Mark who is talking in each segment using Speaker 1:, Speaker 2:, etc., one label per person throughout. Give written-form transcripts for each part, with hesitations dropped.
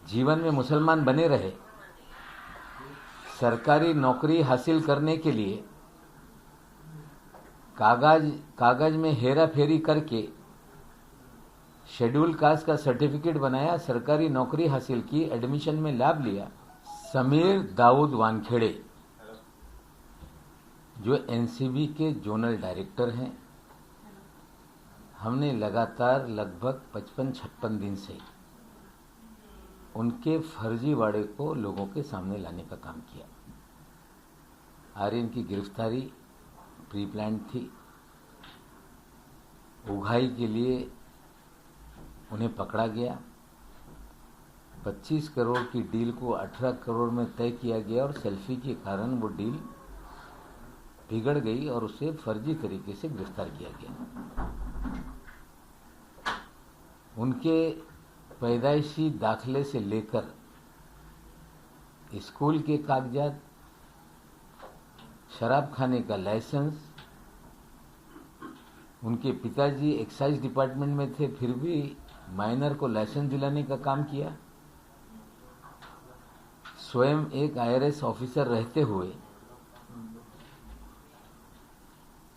Speaker 1: जीवन में मुसलमान बने रहे, सरकारी नौकरी हासिल करने के लिए कागज में हेरा फेरी करके शेड्यूल कास्ट का सर्टिफिकेट बनाया, सरकारी नौकरी हासिल की, एडमिशन में लाभ लिया। समीर दाऊद वानखेड़े जो एनसीबी के जोनल डायरेक्टर हैं, हमने लगातार लगभग 55-56 दिन से उनके फर्जीवाड़े को लोगों के सामने लाने का काम किया। आर्यन की गिरफ्तारी प्री प्लान थी। उगाही के लिए उन्हें पकड़ा गया। 25 करोड़ की डील को 18 करोड़ में तय किया गया और सेल्फी के कारण वो डील बिगड़ गई और उसे फर्जी तरीके से गिरफ्तार किया गया। उनके पैदाइशी दाखिले से लेकर स्कूल के कागजात, शराब खाने का लाइसेंस, उनके पिताजी एक्साइज डिपार्टमेंट में थे, फिर भी माइनर को लाइसेंस दिलाने का काम किया। स्वयं एक आईआरएस ऑफिसर रहते हुए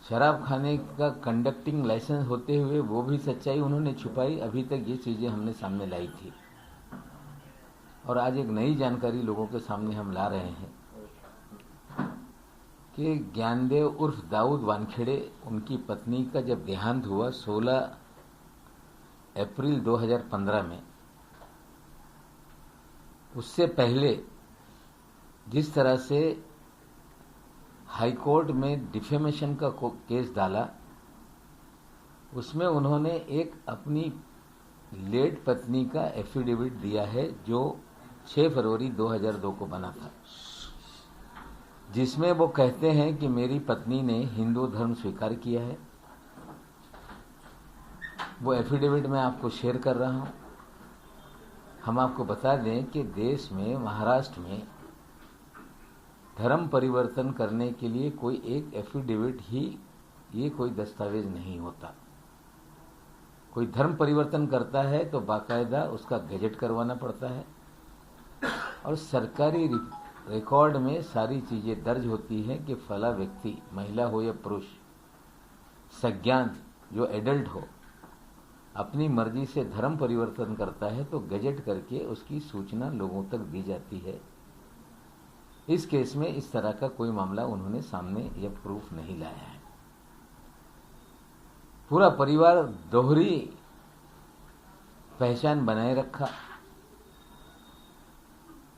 Speaker 1: शराब खाने का कंडक्टिंग लाइसेंस होते हुए वो भी सच्चाई उन्होंने छुपाई। अभी तक ये चीजें हमने सामने लाई थी और आज एक नई जानकारी लोगों के सामने हम ला रहे हैं कि ज्ञानदेव उर्फ दाऊद वानखेड़े, उनकी पत्नी का जब देहांत हुआ 16 अप्रैल 2015 में, उससे पहले जिस तरह से हाईकोर्ट में डिफेमेशन का केस डाला, उसमें उन्होंने एक अपनी लेट पत्नी का एफिडेविट दिया है जो 6 फरवरी 2002 को बना था, जिसमें वो कहते हैं कि मेरी पत्नी ने हिंदू धर्म स्वीकार किया है। वो एफिडेविट मैं आपको शेयर कर रहा हूं। हम आपको बता दें कि देश में, महाराष्ट्र में धर्म परिवर्तन करने के लिए कोई एक एफिडेविट ही ये कोई दस्तावेज नहीं होता। कोई धर्म परिवर्तन करता है तो बाकायदा उसका गजट करवाना पड़ता है और सरकारी रिकॉर्ड में सारी चीजें दर्ज होती हैं कि फला व्यक्ति, महिला हो या पुरुष, सज्ञान जो एडल्ट हो, अपनी मर्जी से धर्म परिवर्तन करता है तो गजट करके उसकी सूचना लोगों तक दी जाती है। इस केस में इस तरह का कोई मामला उन्होंने सामने या प्रूफ नहीं लाया है। पूरा परिवार दोहरी पहचान बनाए रखा।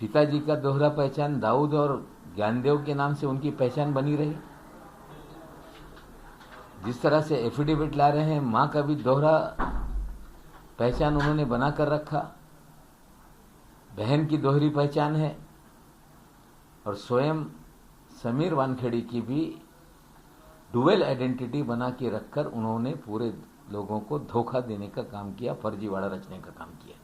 Speaker 1: पिताजी का दोहरा पहचान दाऊद और ज्ञानदेव के नाम से उनकी पहचान बनी रही। जिस तरह से एफिडेविट ला रहे हैं, मां का भी दोहरा पहचान उन्होंने बनाकर रखा। बहन की दोहरी पहचान है और स्वयं समीर वानखेड़े की भी डुअल आइडेंटिटी बना के रखकर उन्होंने पूरे लोगों को धोखा देने का काम किया, फर्जीवाड़ा रचने का काम किया।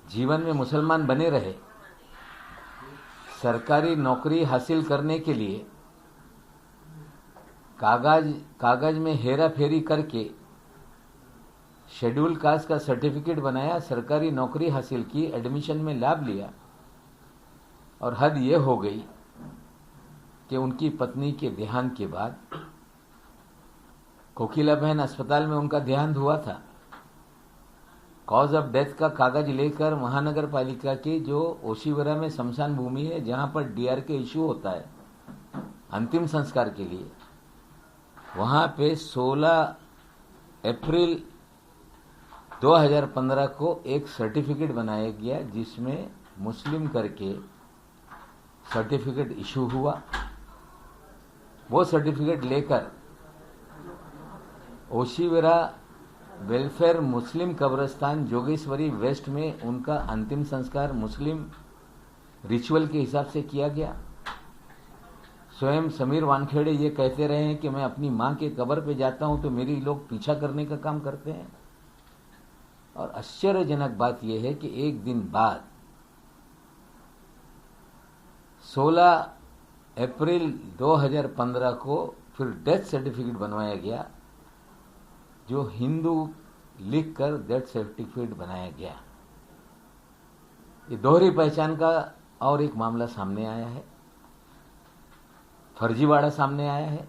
Speaker 1: जीवन में मुसलमान बने रहे, सरकारी नौकरी हासिल करने के लिए कागज में हेरा फेरी करके शेड्यूल कास्ट का सर्टिफिकेट बनाया, सरकारी नौकरी हासिल की, एडमिशन में लाभ लिया और हद ये हो गई कि उनकी पत्नी के देहांत के बाद, कोकिला बहन अस्पताल में उनका देहांत हुआ था, कॉज ऑफ डेथ का कागज लेकर महानगर पालिका की जो ओशीवरा में शमशान भूमि है, जहां पर डीआरके इशू होता है अंतिम संस्कार के लिए, वहां पे 16 अप्रैल 2015 को एक सर्टिफिकेट बनाया गया जिसमें मुस्लिम करके सर्टिफिकेट इशू हुआ। वो सर्टिफिकेट लेकर ओशीवरा वेलफेयर मुस्लिम कब्रिस्तान जोगेश्वरी वेस्ट में उनका अंतिम संस्कार मुस्लिम रिचुअल के हिसाब से किया गया। स्वयं समीर वानखेड़े ये कहते रहे हैं कि मैं अपनी मां के कब्र पे जाता हूं तो मेरी लोग पीछा करने का काम करते हैं। और आश्चर्यजनक बात यह है कि एक दिन बाद 16 अप्रैल 2015 को फिर डेथ सर्टिफिकेट बनवाया गया, जो हिंदू लिखकर डेथ सर्टिफिकेट बनाया गया। ये दोहरी पहचान का और एक मामला सामने आया है, फर्जीवाड़ा सामने आया है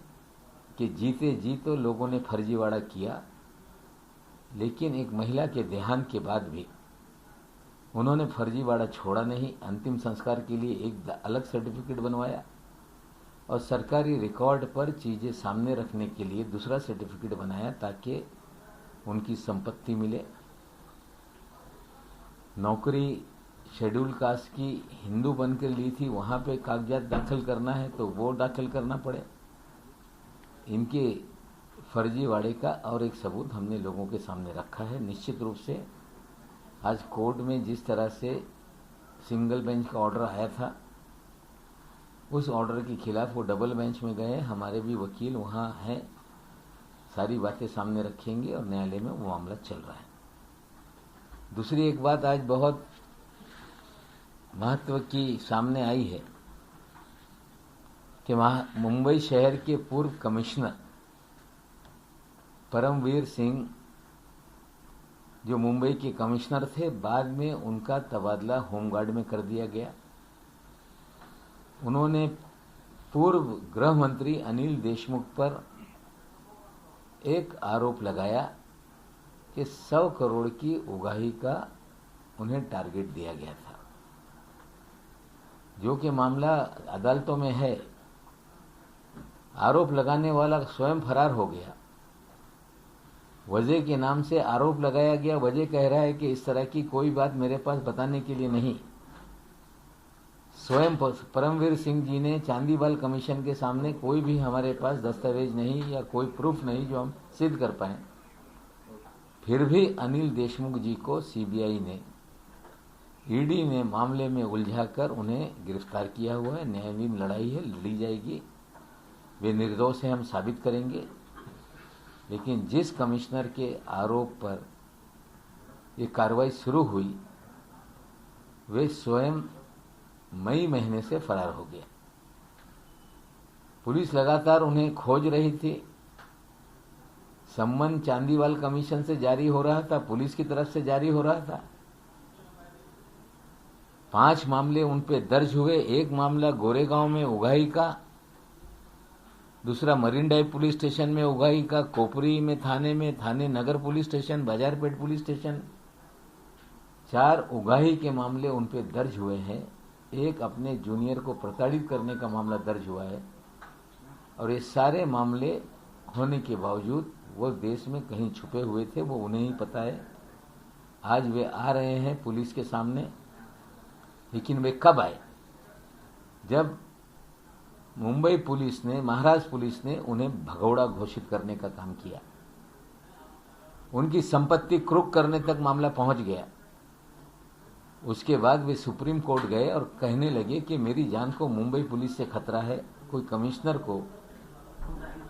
Speaker 1: कि जीते जी तो लोगों ने फर्जीवाड़ा किया, लेकिन एक महिला के देहांत के बाद भी उन्होंने फर्जीवाड़ा छोड़ा नहीं। अंतिम संस्कार के लिए एक अलग सर्टिफिकेट बनवाया और सरकारी रिकॉर्ड पर चीजें सामने रखने के लिए दूसरा सर्टिफिकेट बनाया ताकि उनकी संपत्ति मिले। नौकरी शेड्यूल कास्ट की हिंदू बनकर ली थी, वहां पे कागजात दाखिल करना है तो वो दाखिल करना पड़े। इनके फर्जीवाड़े का और एक सबूत हमने लोगों के सामने रखा है। निश्चित रूप से आज कोर्ट में जिस तरह से सिंगल बेंच का ऑर्डर आया था, उस ऑर्डर के खिलाफ वो डबल बेंच में गए। हमारे भी वकील वहां हैं, सारी बातें सामने रखेंगे और न्यायालय में वो मामला चल रहा है। दूसरी एक बात आज बहुत महत्व की सामने आई है कि मुंबई शहर के पूर्व कमिश्नर परमवीर सिंह जो मुंबई के कमिश्नर थे, बाद में उनका तबादला होमगार्ड में कर दिया गया। उन्होंने पूर्व गृह मंत्री अनिल देशमुख पर एक आरोप लगाया कि 100 करोड़ की उगाही का उन्हें टारगेट दिया गया था, जो कि मामला अदालतों में है। आरोप लगाने वाला स्वयं फरार हो गया। वजह के नाम से आरोप लगाया गया, वजह कह रहा है कि इस तरह की कोई बात मेरे पास बताने के लिए नहीं। स्वयं परमवीर सिंह जी ने चांदीवाल कमीशन के सामने कोई भी हमारे पास दस्तावेज नहीं या कोई प्रूफ नहीं जो हम सिद्ध कर पाए, फिर भी अनिल देशमुख जी को सीबीआई ने, ईडी ने मामले में उलझाकर उन्हें गिरफ्तार किया हुआ है। न्यायालयीन लड़ाई है, लड़ी जाएगी, वे निर्दोष है हम साबित करेंगे। लेकिन जिस कमिश्नर के आरोप पर ये कार्रवाई शुरू हुई, वे स्वयं मई महीने से फरार हो गया। पुलिस लगातार उन्हें खोज रही थी। सम्मन चांदीवाल कमीशन से जारी हो रहा था, पुलिस की तरफ से जारी हो रहा था। 5 मामले उन पे दर्ज हुए। एक मामला गोरेगांव में उगाही का, दूसरा मरीन ड्राइव पुलिस स्टेशन में उगाही का, कोपरी में थाने नगर पुलिस स्टेशन, बाजारपेट पुलिस स्टेशन, 4 उगाही के मामले उन पे दर्ज हुए हैं। एक अपने जूनियर को प्रताड़ित करने का मामला दर्ज हुआ है। और ये सारे मामले होने के बावजूद वो देश में कहीं छुपे हुए थे, वो उन्हें ही पता है। आज वे आ रहे हैं पुलिस के सामने, लेकिन वे कब आए? जब मुंबई पुलिस ने, महाराष्ट्र पुलिस ने उन्हें भगौड़ा घोषित करने का काम किया, उनकी संपत्ति क्रुक करने तक मामला पहुंच गया। उसके बाद वे सुप्रीम कोर्ट गए और कहने लगे कि मेरी जान को मुंबई पुलिस से खतरा है। कोई कमिश्नर को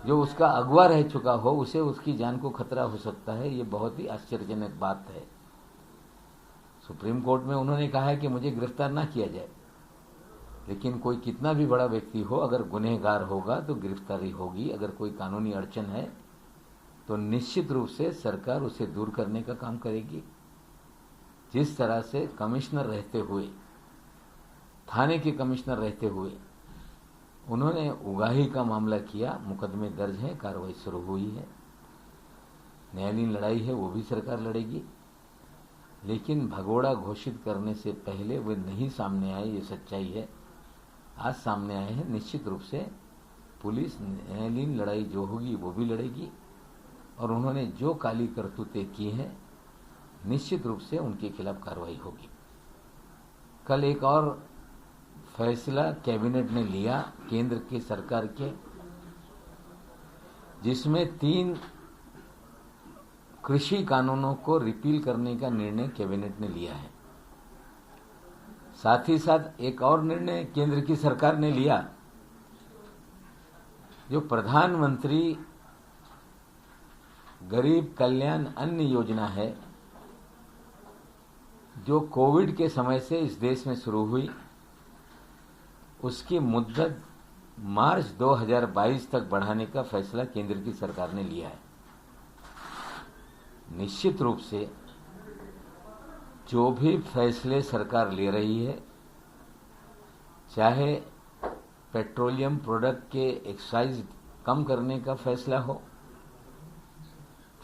Speaker 1: जो उसका अगवा रह चुका हो, उसे उसकी जान को खतरा हो सकता है। ये बहुत ही आश्चर्यजनक बात है। सुप्रीम कोर्ट में उन्होंने कहा है कि मुझे गिरफ्तार ना किया जाए, लेकिन कोई कितना भी बड़ा व्यक्ति हो, अगर गुनहगार होगा तो गिरफ्तारी होगी। अगर कोई कानूनी अड़चन है तो निश्चित रूप से सरकार उसे दूर करने का काम करेगी। जिस तरह से कमिश्नर रहते हुए, थाने के कमिश्नर रहते हुए उन्होंने उगाही का मामला किया, मुकदमे दर्ज हैं, कार्रवाई शुरू हुई है, न्यायालयीन लड़ाई है, वो भी सरकार लड़ेगी। लेकिन भगोड़ा घोषित करने से पहले वे नहीं सामने आए, ये सच्चाई है। आज सामने आए हैं। निश्चित रूप से पुलिस न्यायालयीन लड़ाई जो होगी वो भी लड़ेगी, और उन्होंने जो काली करतूतें की हैं, निश्चित रूप से उनके खिलाफ कार्रवाई होगी। कल एक और फैसला कैबिनेट ने लिया केंद्र की सरकार के, जिसमें 3 कृषि कानूनों को रिपील करने का निर्णय कैबिनेट ने लिया है। साथ ही साथ एक और निर्णय केंद्र की सरकार ने लिया, जो प्रधानमंत्री गरीब कल्याण अन्न योजना है, जो कोविड के समय से इस देश में शुरू हुई, उसकी मुद्दत मार्च 2022 तक बढ़ाने का फैसला केंद्र की सरकार ने लिया है। निश्चित रूप से जो भी फैसले सरकार ले रही है, चाहे पेट्रोलियम प्रोडक्ट के एक्साइज कम करने का फैसला हो,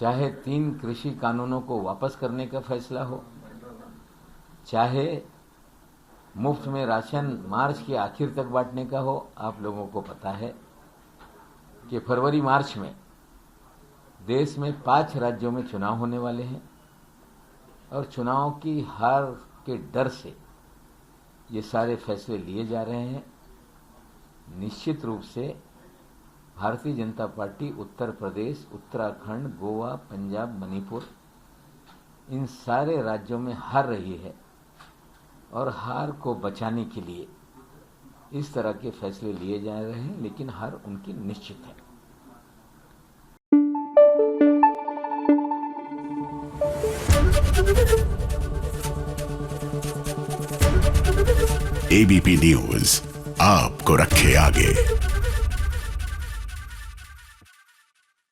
Speaker 1: चाहे 3 कृषि कानूनों को वापस करने का फैसला हो, चाहे मुफ्त में राशन मार्च के आखिर तक बांटने का हो, आप लोगों को पता है कि फरवरी मार्च में देश में 5 राज्यों में चुनाव होने वाले हैं और चुनाव की हार के डर से ये सारे फैसले लिए जा रहे हैं। निश्चित रूप से भारतीय जनता पार्टी उत्तर प्रदेश, उत्तराखंड, गोवा, पंजाब, मणिपुर इन सारे राज्यों में हार रही है और हार को बचाने के लिए इस तरह के फैसले लिए जा रहे हैं, लेकिन हार उनकी निश्चित है।
Speaker 2: एबीपी न्यूज आपको रखे आगे।